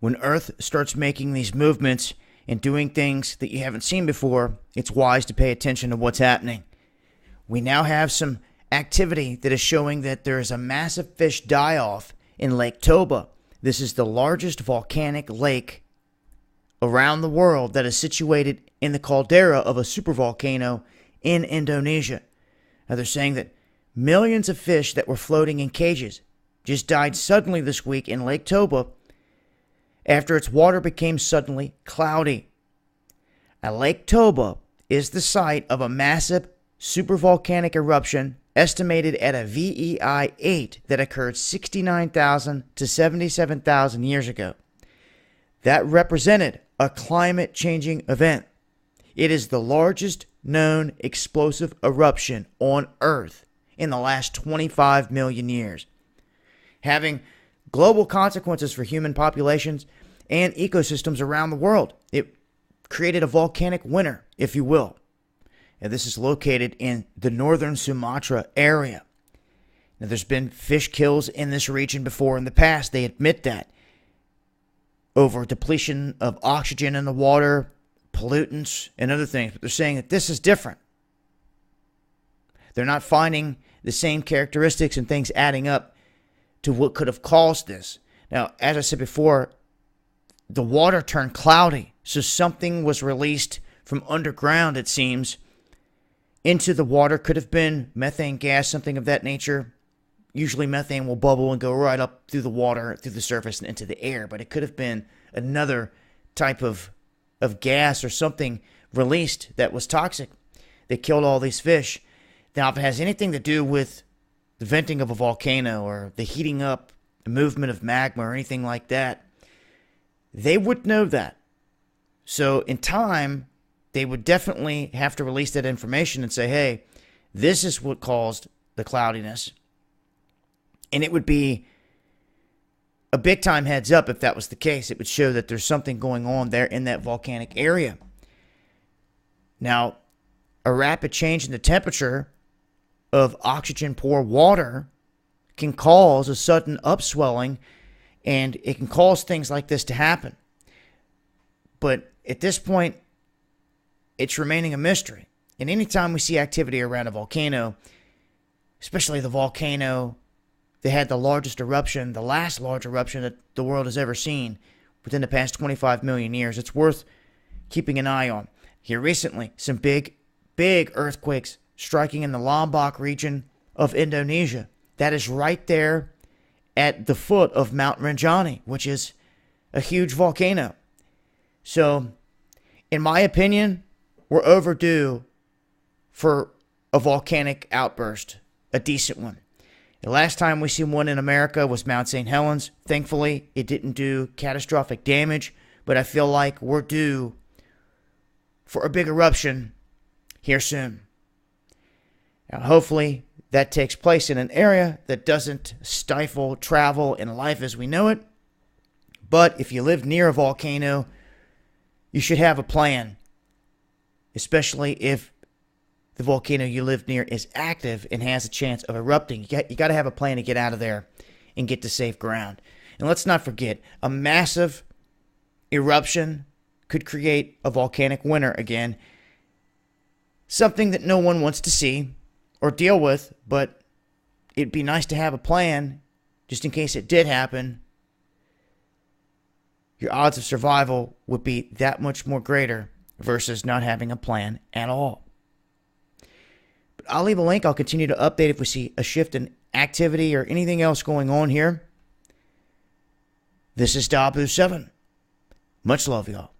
When Earth starts making these movements and doing things that you haven't seen before, it's wise to pay attention to what's happening. We now have some activity that is showing that there is a massive fish die-off in Lake Toba. This is the largest volcanic lake around the world that is situated in the caldera of a supervolcano in Indonesia. Now they're saying that millions of fish that were floating in cages just died suddenly this week in Lake Toba after its water became suddenly cloudy. Now, Lake Toba is the site of a massive supervolcanic eruption estimated at a VEI 8 that occurred 69,000 to 77,000 years ago. That represented a climate-changing event. It is the largest known explosive eruption on Earth in the last 25 million years, having global consequences for human populations and ecosystems around the world. It created a volcanic winter, if you will. And this is located in the northern Sumatra area. Now, there's been fish kills in this region before in the past. They admit that. Over depletion of oxygen in the water, pollutants, and other things. But they're saying that this is different. They're not finding the same characteristics and things adding up to what could have caused this. Now, as I said before, the water turned cloudy. So something was released from underground, it seems, into the water. Could have been methane gas, something of that nature. Usually methane will bubble and go right up through the water, through the surface, and into the air. But it could have been another type of gas or something released that was toxic that killed all these fish. Now, if it has anything to do with the venting of a volcano or the heating up, the movement of magma or anything like that, they would know that. So in time, they would definitely have to release that information and say, hey, this is what caused the cloudiness. And it would be a big time heads up if that was the case. It would show that there's something going on there in that volcanic area. Now, a rapid change in the temperature of oxygen poor water can cause a sudden upswelling, and it can cause things like this to happen. But at this point, it's remaining a mystery. And anytime we see activity around a volcano, especially the volcano that had the largest eruption, the last large eruption that the world has ever seen within the past 25 million years, it's worth keeping an eye on. Here recently, some big earthquakes striking in the Lombok region of Indonesia. That is right there at the foot of Mount Rinjani, which is a huge volcano. So, in my opinion, we're overdue for a volcanic outburst, a decent one. The last time we seen one in America was Mount St. Helens. Thankfully, it didn't do catastrophic damage, but I feel like we're due for a big eruption here soon. Now, hopefully, that takes place in an area that doesn't stifle travel and life as we know it. But if you live near a volcano, you should have a plan, especially if the volcano you live near is active and has a chance of erupting. You got to have a plan to get out of there and get to safe ground. And let's not forget, a massive eruption could create a volcanic winter again. Something that no one wants to see or deal with, but it'd be nice to have a plan just in case it did happen. Your odds of survival would be that much more greater versus not having a plan at all. But I'll leave a link. I'll continue to update if we see a shift in activity or anything else going on here. This is Dabu7. Much love, y'all.